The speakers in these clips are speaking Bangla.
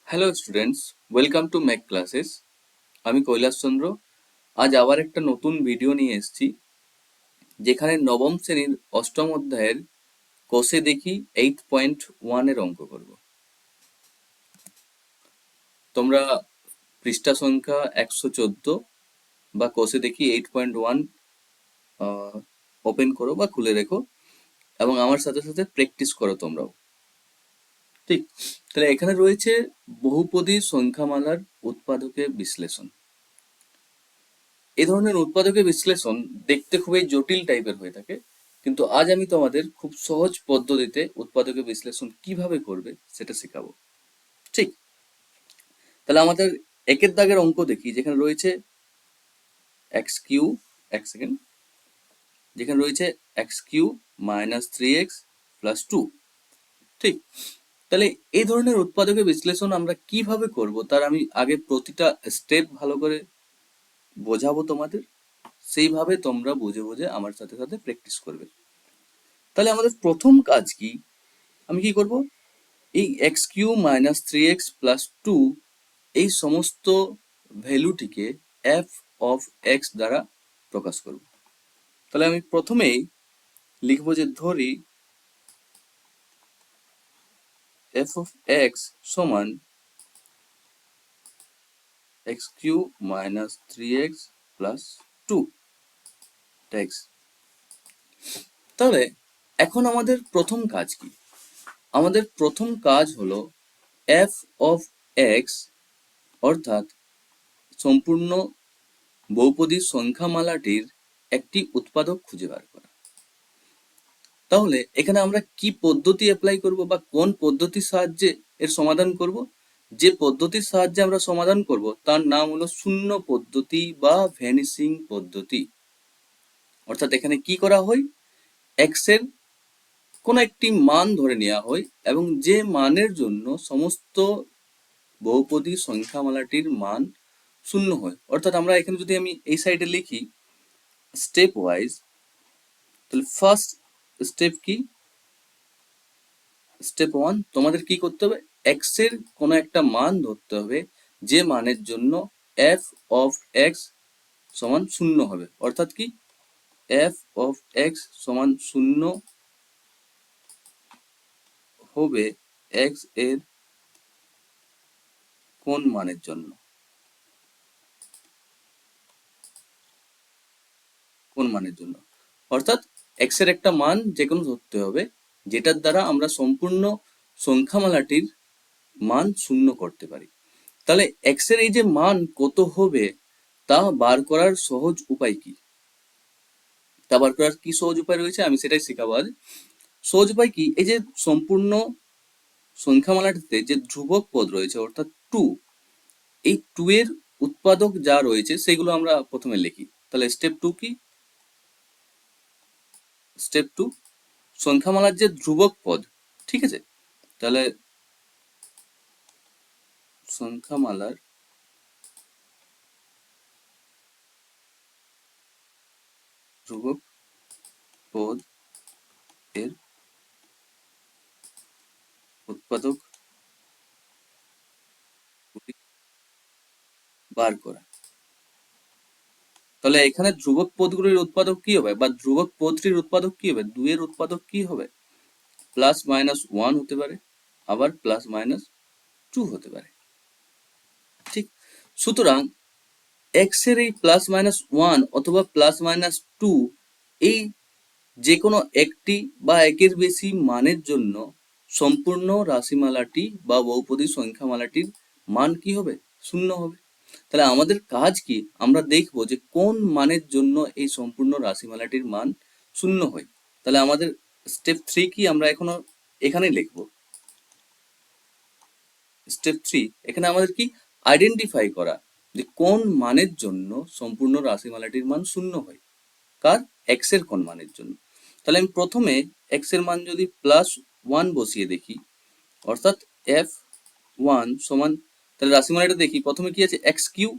Hello students, welcome to Mac classes. আমি কৈলাস চন্দ্র। আজ আবার একটা নতুন ভিডিও নিয়ে এসেছি, যেখানে নবম শ্রেণীর অষ্টম অধ্যায়ের কোষে দেখি 8.1 এর অঙ্ক করব। তোমরা পৃষ্ঠা সংখ্যা 114 বা কোষে দেখি 8.1 ওপেন করো বা খুলে রেখো এবং আমার সাথে সাথে প্র্যাকটিস করো তোমরাও। ঠিক, তাহলে এখানে রয়েছে বহুপদী সংখ্যামালার উৎপাদকের বিশ্লেষণ। এই ধরনের উৎপাদকের বিশ্লেষণ দেখতে খুবই জটিল টাইপের হয়ে থাকে, কিন্তু আজ আমি তোমাদের খুব সহজ পদ্ধতিতে উৎপাদকের বিশ্লেষণ কিভাবে করবে সেটা শেখাবো। ঠিক, তাহলে আমাদের একের দাগের অঙ্ক দেখি, যেখানে রয়েছে এক্স কিউ, এক সেকেন্ড, যেখানে রয়েছে x cube minus 3x plus 2। ঠিক, তাহলে এই ধরনের উৎপাদকের বিশ্লেষণ আমরা কিভাবে করব তার আমি আগে প্রতিটা স্টেপ ভালো করে বোঝাবো তোমাদের, সেইভাবে তোমরা বুঝে বুঝে আমার সাথে সাথে প্র্যাকটিস করবে। তাহলে আমাদের প্রথম কাজ কি, আমি কি করব, এই x cube minus 3x plus 2 এই সমস্ত ভ্যালুটিকে এফ অফ এক্স দ্বারা প্রকাশ করব। তাহলে আমি প্রথমেই লিখবো যে ধরি এফ অফ এক্স সমান x cube minus 3x plus 2 x. তাহলে এখন আমাদের প্রথম কাজ কি, আমাদের প্রথম কাজ হলো এফ অফ এক্স অর্থাৎ সম্পূর্ণ বহুপদী সংখ্যামালাটির একটি উৎপাদক খুঁজে বার করা। তাহলে এখানে আমরা কি পদ্ধতি অ্যাপ্লাই করব বা কোন পদ্ধতির সাহায্যে এর সমাধান করব? যে পদ্ধতির সাহায্যে আমরা সমাধান করব তার নাম হলো শূন্য পদ্ধতি বা ভ্যানিসিং পদ্ধতি। অর্থাৎ এখানে কি করা হয়, এক্স এর কোন একটি মান ধরে নেওয়া হয় এবং যে মানের জন্য সমস্ত বহুপদী সংখ্যামালাটির মান শূন্য হয়। অর্থাৎ আমরা এখানে যদি আমি এই সাইডে লিখি স্টেপ ওয়াইজ, তাহলে ফার্স্ট স্টেপ কি, স্টেপ ওয়ান, তোমাদের কি করতে হবে, এক্স এর কোনো একটা মান ধরতে হবে যে মানের জন্য এফ অফ এক্স সমান শূন্য হবে। অর্থাৎ কি, এফ অফ এক্স সমান শূন্য হবে এক্স এর কোন মানের জন্য, কোন মানের জন্য, অর্থাৎ এক্স এর একটা মান যে কোনো ধরতে হবে যেটার দ্বারা আমরা সম্পূর্ণ সংখ্যামালাটির মান শূন্য করতে পারি। তাহলে এক্স এর এই যে মান কত হবে তা বার করার সহজ উপায় কি, তা বার করার কি সহজ উপায় রয়েছে আমি সেটাই শেখাবো আজ। সহজ উপায় কি, এই যে সম্পূর্ণ সংখ্যামালাটিতে যে ধ্রুবক পদ রয়েছে অর্থাৎ 2, এই 2 এর উৎপাদক যা রয়েছে সেগুলো আমরা প্রথমে লিখি। তাহলে স্টেপ 2 কি, স্টেপ 2 সংখ্যামালার যে ধ্রুবক পদ, ঠিক আছে, তাহলে সংখ্যামালার ধ্রুবক পদ এর উৎপাদক বার করা। তাহলে এখানে ধ্রুবক পদগুলির উৎপাদক কি হবে বা ধ্রুবক পদটির উৎপাদক কি হবে, 2 এর উৎপাদক কি হবে, প্লাস মাইনাস 1 হতে পারে, আবার প্লাস মাইনাস 2 হতে পারে। ঠিক, সুতরাং এক্স এর এই প্লাস মাইনাস 1 অথবা প্লাস মাইনাস 2 এই যে কোনো একটি বা একের বেশি মানের জন্য সম্পূর্ণ রাশিমালাটি বা বহুপদী সংখ্যামালাটির মান কি হবে, শূন্য হবে। তাহলে আমাদের কাজ কি, আমরা দেখব যে কোন মানের জন্য এই সম্পূর্ণ রাশিমালাটির মান শূন্য হয়। তাহলে আমাদের স্টেপ 3 কি, আমরা এখনো এখানেই লিখব স্টেপ 3। এখানে আমাদের কি, আইডেন্টিফাই করা যে কোন মানের জন্য সম্পূর্ণ রাশিমালাটির মান শূন্য হয়, কার, এক্স এর কোন মানের জন্য। তাহলে আমি প্রথমে এক্স এর মান যদি প্লাস 1 বসিয়ে দেখি, অর্থাৎ এফ 1 সমান, তাহলে রাশিমালাটা দেখি প্রথমে কি আছে, এক্স কিউ,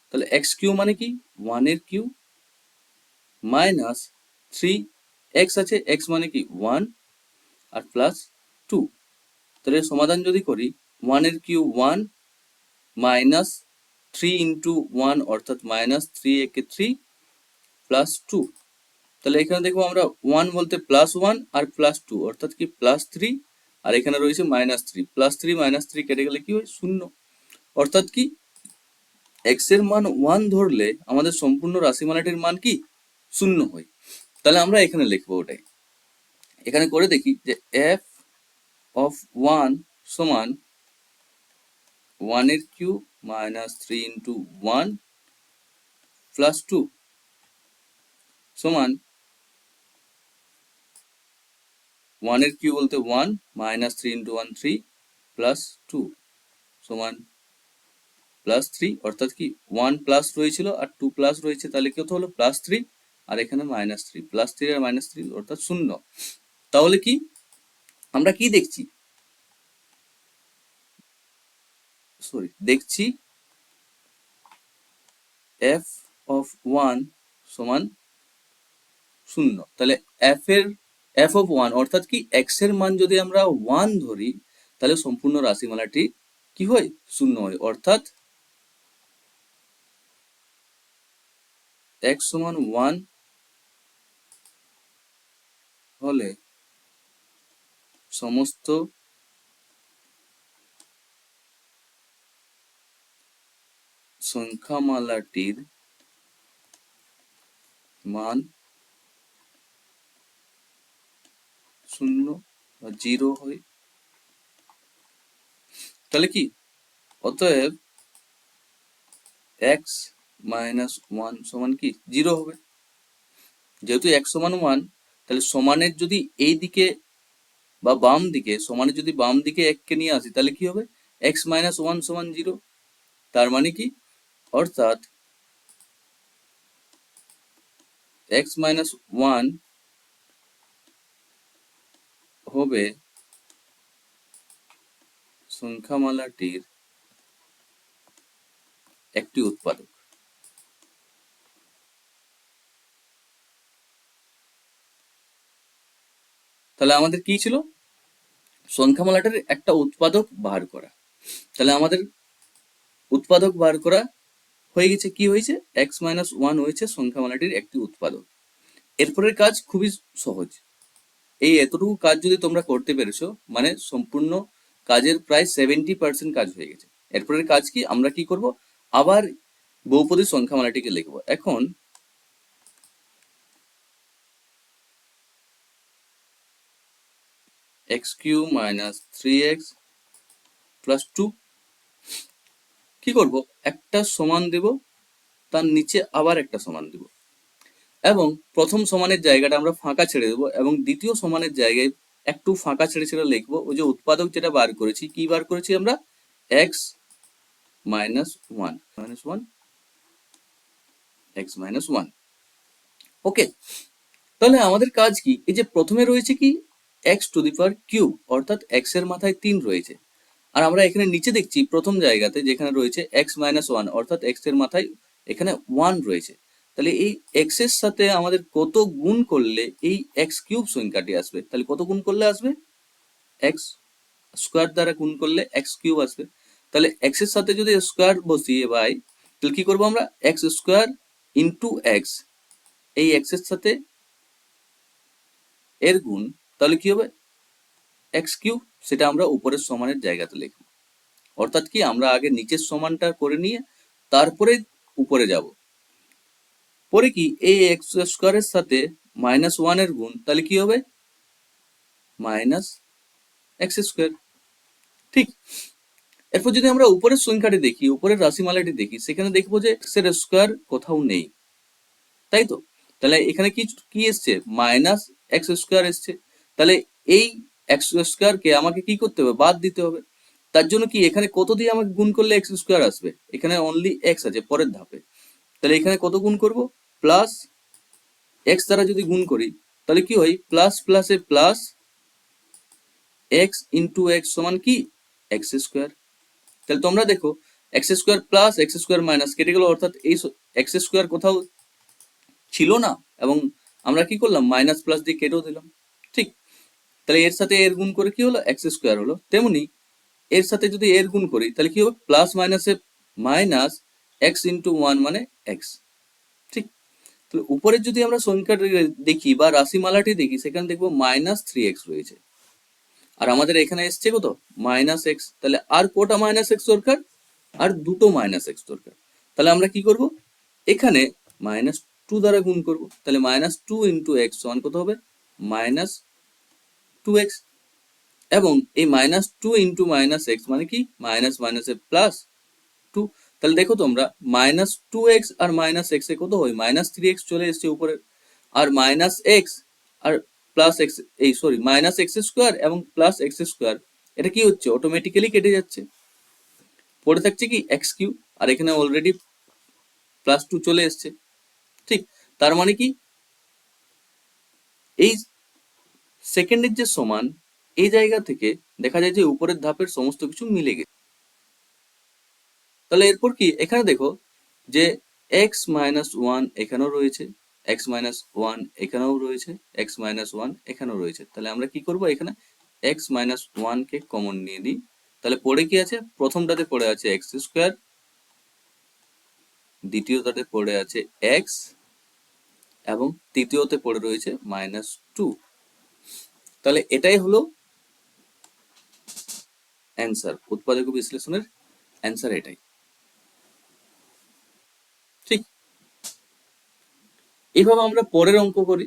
তাহলে এক্স কিউ মানে কি 1 এর কিউ মাইনাস 3 এক্স আছে, এক্স মানে কি 1 আর প্লাস 2। তাহলে সমাধান যদি করি, 1 এর কিউ 1 মাইনাস 3 × 1 অর্থাৎ -3 একে 3 +2। তাহলে এখানে দেখবো আমরা 1 বলতে +1 আর +2 অর্থাৎ কি +3, আর এখানে রয়েছে -3, +3 -3 কেটে গেলে কি হয় 0। অর্থাৎ কি x এর মান 1 ধরলে আমাদের সম্পূর্ণ রাশিমালাটির মান কি 0 হয়। তাহলে আমরা এখানে লিখবো ওটাই, এখানে করে দেখি যে f(1) সমান 1 এর কিউব -3 × 1 + 2 সমান 1 এর কিউব বলতে 1 -3 × 1 3 + 2 সমান +3, অর্থাৎ কি 1 প্লাস রয়েছিল আর 2 প্লাস রয়েছে, তাহলে কত হলো +3, আর এখানে -3, +3 আর -3 অর্থাৎ 0। তাহলে কি আমরা কি দেখছি, দেখছি f(1) সমান 0। তাহলে f(1) অর্থাৎ কি x এর মান যদি আমরা 1 ধরি তাহলে সম্পূর্ণ রাশিমালাটি কি হয় 0 হয়। অর্থাৎ x সমান 1 হলে সমস্ত সংখ্যামালাটির মান 0 বা 0 হয়। তাহলে কি অতএব x - 1 সমান কি 0 হবে। যেহেতু x সমান 1, তাহলে সমানের যদি এই দিকে বা বাম দিকে, সমানের যদি বাম দিকে 1 কে নিয়ে আসি তাহলে কি হবে x - 1 সমান 0। তার মানে কি অর্থাৎ x - 1 হবে সংখ্যামালাটির একটি উৎপাদক। তাহলে আমাদের কি ছিল, সংখ্যামালাটার একটা উৎপাদক বার করা। তাহলে আমাদের উৎপাদক বার করা হয়ে গেছে, কি হয়েছে x - 1 হয়েছে সংখ্যামালাটির একটি উৎপাদক। এরপরের কাজ খুবই সহজ, এই এতটুকু কাজ যদি তোমরা করতে পেরেছো মানে সম্পূর্ণ কাজের প্রায় 70% কাজ হয়ে গেছে। এরপরের কাজ কি, আমরা কি করব, আবার বহুপদী সংখ্যামালাটিকে লিখবো। এখন x³ - 3x + 2 কি করব, একটা সমান দেব, তার নিচে আবার একটা সমান দেব, এবং প্রথম সমানের জায়গাটা আমরা ফাঁকা ছেড়ে দেবো, এবং দ্বিতীয় সমানের জায়গায় একটু ফাঁকা ছেড়ে ছেড়ে লিখবো ওই যে উৎপাদক যেটা বার করেছি, কি বার করেছি আমরা x - 1 x - 1। ওকে, তাহলে আমাদের কাজ কি, এই যে প্রথমে রয়েছে কি x⁵, অর্থাৎ x এর মাথায় 3 রয়েছে, আর আমরা এখানে নিচে দেখছি প্রথম জায়গাতে যেখানে রয়েছে x - 1 অর্থাৎ x এর মাথায় এখানে 1 রয়েছে। তাহলে এই x এর সাথে আমাদের কত গুণ করলে এই x³ সংখ্যাটি আসবে, তাহলে কত গুণ করলে আসবে, x² দ্বারা গুণ করলে x³ আসবে। তাহলে x এর সাথে যদি স্কোয়ার বসিয়ে ভাই, তাহলে কি করবো আমরা x² × x, এই x এর সাথে এর গুণ, তাহলে কি হবে x³, সেটা আমরা উপরের সমানের জায়গাতে লিখবো। অর্থাৎ কি আমরা আগে নিচের সমানটা করে নিয়ে তারপরে উপরে যাব। পরে কি এই x² এর সাথে -1 এর গুণ, তাহলে কি হবে -x²। ঠিক, এরপর যদি আমরা উপরের সংখ্যাটি দেখি, উপরের রাশিমালাটি দেখি, সেখানে দেখবো যে x এর স্কোয়ার কোথাও নেই, তাই তো। তাহলে এখানে কি কি এসছে, -x² এসছে। তাহলে এই x² কে আমাকে কি করতে হবে, বাদ দিতে হবে। তার জন্য কি এখানে কত দিয়ে আমাকে গুণ করলে x² আসবে, এখানে অনলি x আছে পরের ধাপে, তাহলে এখানে কত গুণ করব, প্লাস x দ্বারা যদি গুণ করি তাহলে কি হয়, প্লাস প্লাসে প্লাস x × x সমান কি x²। তাহলে তোমরা দেখো x² প্লাস x² মাইনাস কেটে গেল, অর্থাৎ এই x² কোথাও ছিল না, এবং আমরা কি করলাম মাইনাস প্লাস দিয়ে কেটেও দিলাম। ঠিক, তাহলে এর সাথে এর গুণ করে কি হলো x² হলো। তেমনি এর সাথে যদি এর গুণ করি তাহলে কি হবে, প্লাস মাইনাসে মাইনাস এক্স ইন্টু ওয়ান মানে এক্স। ঠিক, তাহলে উপরে যদি আমরা সংখ্যাটা দেখি বা রাশিমালাটি দেখি, সেখানে দেখবো -3x রয়েছে, আর আমাদের এখানে এসছে কত, -x। তাহলে আর কটা -x দরকার, আর দুটো -x দরকার। তাহলে আমরা কি করব, এখানে -2 দ্বারা গুণ করব, তাহলে -2 ইন্টু এক্স সমান কত হবে, -2x। এবং এই -2 ইন্টু -x মানে কি, মাইনাস মাইনাসে প্লাস 2। তাহলে দেখো তোমরা, -2x আর -x এ কত হয়, -3x চলে এসছে উপরে, আর -x আর প্লাস এক্স, এই সরি -x স্কোয়ার এবং প্লাস এক্স স্কোয়ার, এটা কি হচ্ছে, অটোমেটিক্যালি কেটে যাচ্ছে, পড়ে থাকছে কি x কিউ, আর এখানে অলরেডি +2 চলে এসছে। ঠিক, তার মানে কি, এই সেকেন্ডের যে সমান, এই জায়গা থেকে দেখা যায় যে উপরের ধাপের সমস্ত কিছু মিলে গেছে। তাহলে এরপর কি, এখানে দেখো যে x-1 এখানেও রয়েছে, x-1 এখানেও রয়েছে, x-1 এখানেও রয়েছে। তাহলে আমরা কি করব, এখানে x-1 কে কমন নিয়ে দিই। তাহলে পড়ে কি আছে, প্রথমটাতে পড়ে আছে এক্স স্কোয়ার, দ্বিতীয়টাতে পড়ে আছে এক্স, এবং তৃতীয়তে পড়ে রয়েছে -2। তাহলে এটাই হলো অ্যান্সার, উৎপাদক বিশ্লেষণের অ্যান্সার এটাই। ঠিক, এইভাবে আমরা পরের অঙ্ক করি।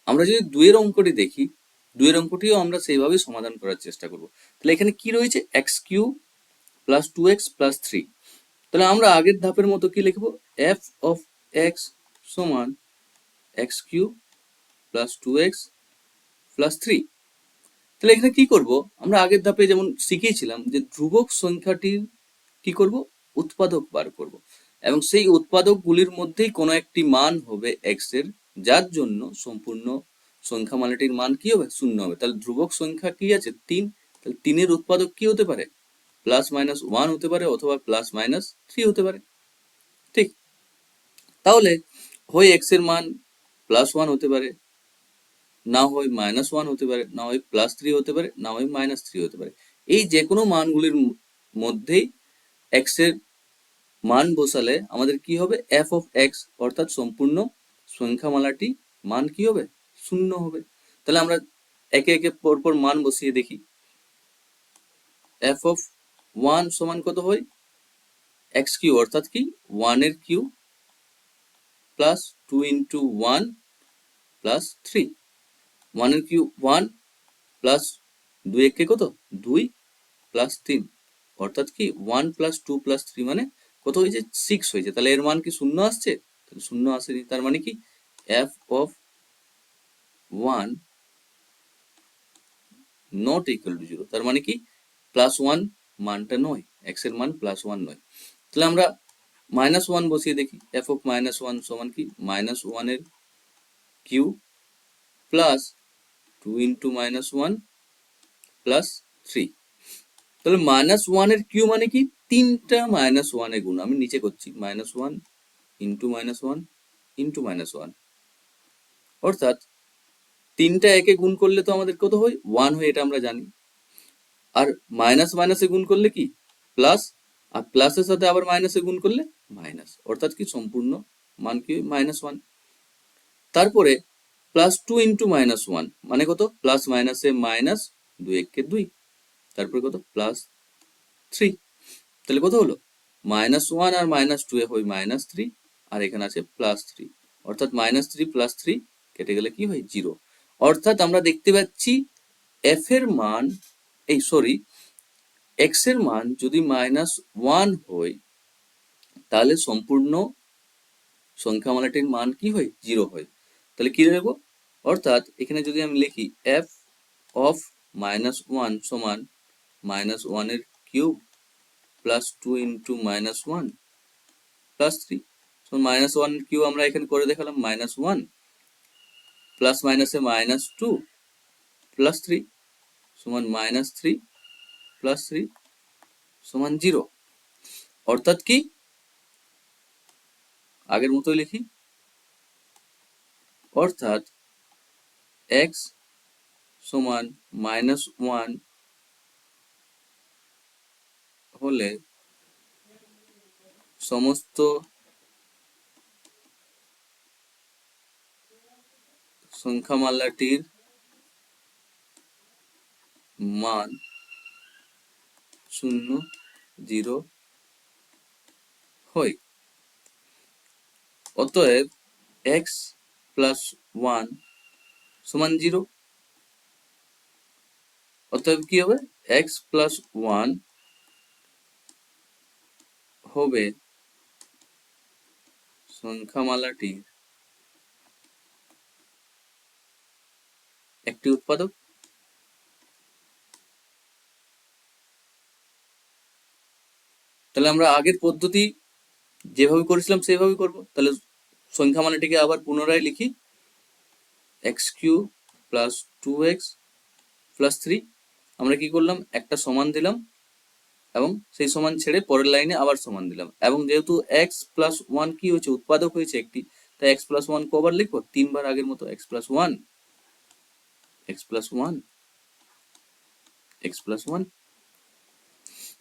আমরা যদি দুইয়ের অঙ্কটি দেখি, দুইয়ের অঙ্কটিও আমরা সেইভাবেই সমাধান করার চেষ্টা করব। তাহলে এখানে কি রয়েছে, x³ প্লাস 2x প্লাস 3। তাহলে আমরা আগের ধাপের মতো কি লিখবো, f অফ x সমান x³ প্লাস 2x প্লাস 3। তাহলে এখানে কি করব, আমরা আগের ধাপে যেমন শিখিয়েছিলাম যে ধ্রুবক সংখ্যাটির কি করব, উৎপাদক বার করব, এবং সেই উৎপাদকগুলির মধ্যেই কোনো একটি মান হবে x এর, যার জন্য সম্পূর্ণ সংখ্যামালাটির মান কি হবে, 0 হবে। তাহলে ধ্রুবক সংখ্যা কি আছে, 3। তাহলে 3 এর উৎপাদক কি হতে পারে, +-1 হতে পারে, অথবা +-3 হতে পারে। ঠিক, তাহলে হয় x এর মান +1 হতে পারে, না হয় -1 হতে পারে, না হয় +3 হতে পারে, না হয় -3 হতে পারে। এই যে কোনো মানগুলির মধ্যেই x এর মান বসালে আমাদের কি হবে, f অফ x, অর্থাৎ সম্পূর্ণ সংখ্যামালাটি মান কি হবে, 0 হবে। তাহলে আমরা একে একে পরপর মান বসিয়ে দেখি। f অফ 1 সমান কত হয়, x³ অর্থাৎ কি 1 এর কিউ প্লাস 2 ইন্টু 1 প্লাস 3। 1 এর কিউ 1 প্লাস 2 একে কত, 2 প্লাস 3, অর্থাৎ কি 1 প্লাস 2 প্লাস 3 মানে কত হয়েছে, 6 হয়েছে। তাহলে এর মান কি 0 আসছে, তাহলে 0 আসেনি। তার মানে কি f of 1 not equal to 0, তার মানে কি +1 মানটা নয়, x এর মান +1 নয়। তাহলে আমরা -1 বসিয়ে দেখি, f অফ -1 সমান কি, -1 এর কিউ প্লাস 2 ইন্টু -1 প্লাস 3। তাহলে -1 এর কিউ মানে কি, তিনটা -1 এ গুণ, আমি নিচে করছি, -1 ইন্টু -1 ইন্টু -1, অর্থাৎ তিনটা একে গুণ করলে তো আমাদের কত হয়, 1 হয়, এটা আমরা জানি। আর মাইনাস মাইনাসে গুণ করলে কি, প্লাস, আর প্লাসের সাথে আবার মাইনাসে গুণ করলে মাইনাস, অর্থাৎ কি সম্পূর্ণ মান কি, -1। তারপরে +2 ইন্টু -1 মানে কত, প্লাস মাইনাসে মাইনাস, 2 একে 2, তারপরে কত, +3। তাহলে কত হলো, -1 আর -2 এ হয় -3, আর এখানে আছে +3, অর্থাৎ -3 প্লাস 3 কেটে গেলে কি হয়, 0। অর্থাৎ আমরা দেখতে পাচ্ছি f এর মান, এই সরি x এর মান যদি -1 হয়, তাহলে সম্পূর্ণ সংখ্যামালাটির মান কি হয়, 0 হয়। তাহলে কি লিখব, অর্থাৎ এখানে যদি আমি লিখি f অফ -1 সমান -1 এর কিউব প্লাস 2 ইন্টু -1 প্লাস 3, -1 এর কিউব আমরা এখানে করে দেখালাম, -1 প্লাস মাইনাসে -2 প্লাস 3 সমান -3 প্লাস 3 সমান 0। অর্থাৎ কি, আগের মতোই লিখি, অর্থাৎ x সমান -1 হলে সমস্ত সংখ্যামালাটির মান 0, 0 হয়। অতএব x প্লাস 1 সমান 0। অতএব কি হবে, x প্লাস 1 হবে সংখ্যামালাটির একটি উৎপাদক। তাহলে আমরা আগের পদ্ধতি যেভাবে করেছিলাম সেভাবে করব। তাহলে সংখ্যামালাটিকে আবার পুনরায় লিখি, x Q plus 2x plus 3। আমরা কি করলাম, একটা সমান দিলাম এবং সেই সমান ছেড়ে পরের লাইনে আবার সমান দিলাম, এবং যেহেতু x প্লাস 1 কি হয়েছে, উৎপাদক হয়েছে একটি, তাই x প্লাস 1 কবার লিখবো, 3 বার আগের মতো, x plus 1, x plus 1, x plus 1।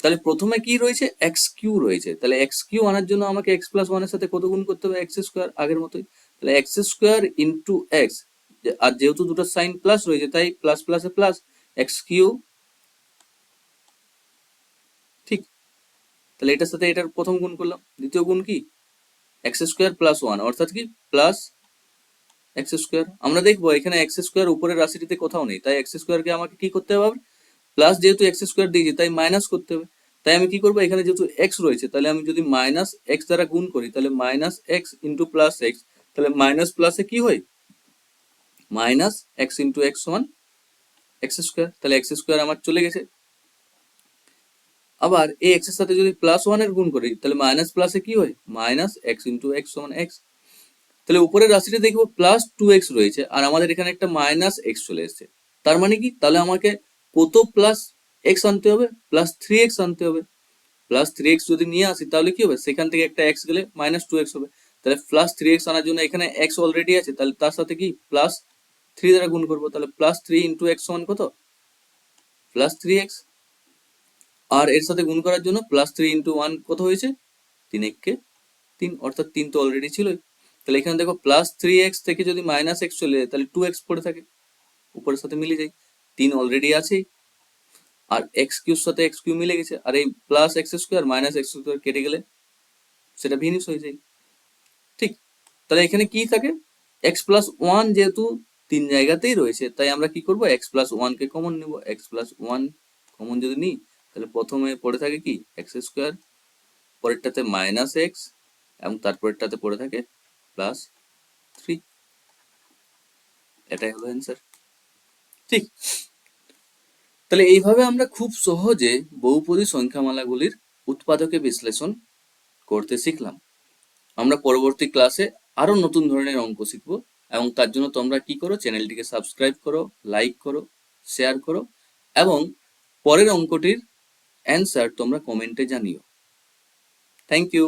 তাহলে প্রথমে কি রয়েছে, এক্স কিউ রয়েছে। তাহলে এক্স কিউ আনার জন্য আমাকে এক্স প্লাস 1 এর সাথে কত গুণ করতে হবে, এক্স স্কোয়ার, আগের মতোই। তাহলে এক্স স্কোয়ার ইন্টু এক্স, আর যেহেতু দুটো সাইন প্লাস রয়েছে তাই প্লাস প্লাসে প্লাস, এক্স কিউ, ঠিক। তাহলে এটার সাথে এটার প্রথম গুণ করলাম, দ্বিতীয় গুণ কি, এক্স স্কোয়ার প্লাস 1, অর্থাৎ কি প্লাস এক্স স্কোয়ার। আমরা দেখবো এখানে এক্স স্কোয়ার উপরের রাশিটিতে কোথাও নেই, তাই এক্স স্কোয়ারকে আমাকে কি করতে হবে, প্লাস, যেহেতু এক্স স্কোয়ার দিয়েছি তাই মাইনাস করতে হবে। তাই আমি কি করবো, এখানে যেহেতু এক্স রয়েছে তাহলে আমি যদি মাইনাস এক্স দ্বারা গুণ করি, তাহলে minus x into plus x, তাহলে মাইনাস প্লাসে কি হয়, মাইনাস এক্স ইন্টু এক্স সমান এক্স স্কোয়ার। তাহলে এক্স স্কোয়ার আমার চলে গেছে। আবার এই এক্স এর সাথে যদি প্লাস 1 এর গুণ করি, তাহলে মাইনাস প্লাসে কি হয়, মাইনাস এক্স ইন্টু এক্স সমান এক্স। তাহলে উপরের রাশিটা দেখবো প্লাস 2x রয়েছে, আর আমাদের এখানে একটা মাইনাস এক্স চলে এসেছে। তার মানে কি, তাহলে আমাকে কত প্লাস এক্স আনতে হবে, প্লাস 3x আনতে হবে। প্লাস 3x যদি নিয়ে আসি তাহলে কি হবে, সেখান থেকে একটা x গেলে মাইনাস 2x হবে। তাহলে প্লাস 3x আনার জন্য এখানে x অলরেডি আছে, তাহলে তার সাথে কি প্লাস 3 দ্বারা গুণ করবো। তাহলে প্লাস 3 ইন্টু এক্স সমান কত, প্লাস 3x। আর এর সাথে গুণ করার জন্য প্লাস 3 ইন্টু 1 কত হয়েছে, 3 একে 3, অর্থাৎ 3 তো অলরেডি ছিলই। তাহলে এখানে দেখো প্লাস 3x থেকে যদি মাইনাস এক্স চলে যায় তাহলে 2x পড়ে থাকে, উপরের সাথে মিলে যায়, 3 অলরেডি আছেই, আর এক্স কিউর সাথে এক্স কিউ মিলে গেছে, আর এই plus x square minus x square কেটে গেলে সেটা ভিনিশ হয়ে যায়, ঠিক। তাহলে এখানে কি থাকে, এক্স প্লাস 1 যেহেতু 3 জায়গাতেই রয়েছে তাই আমরা কি করব, এক্স প্লাস 1 কে কমন নেব। এক্স প্লাস 1 কমন যদি নিই তাহলে প্রথমে পড়ে থাকে কি এক্স স্কোয়ার, পরেরটাতে মাইনাস এক্স, এবং তারপরেরটাতে পড়ে থাকে প্লাস 3। এটাই হলো অ্যান্সার, ঠিক। তাহলে এইভাবে আমরা খুব সহজে বহুপদী সংখ্যামালাগুলির উৎপাদকে বিশ্লেষণ করতে শিখলাম। আমরা পরবর্তী ক্লাসে আরো নতুন ধরনের অঙ্ক শিখব, এবং তার জন্য তোমরা কি করো, চ্যানেলটিকে সাবস্ক্রাইব করো, লাইক করো, শেয়ার করো, এবং পরের অঙ্কটির অ্যান্সার তোমরা কমেন্টে জানিও। Thank you.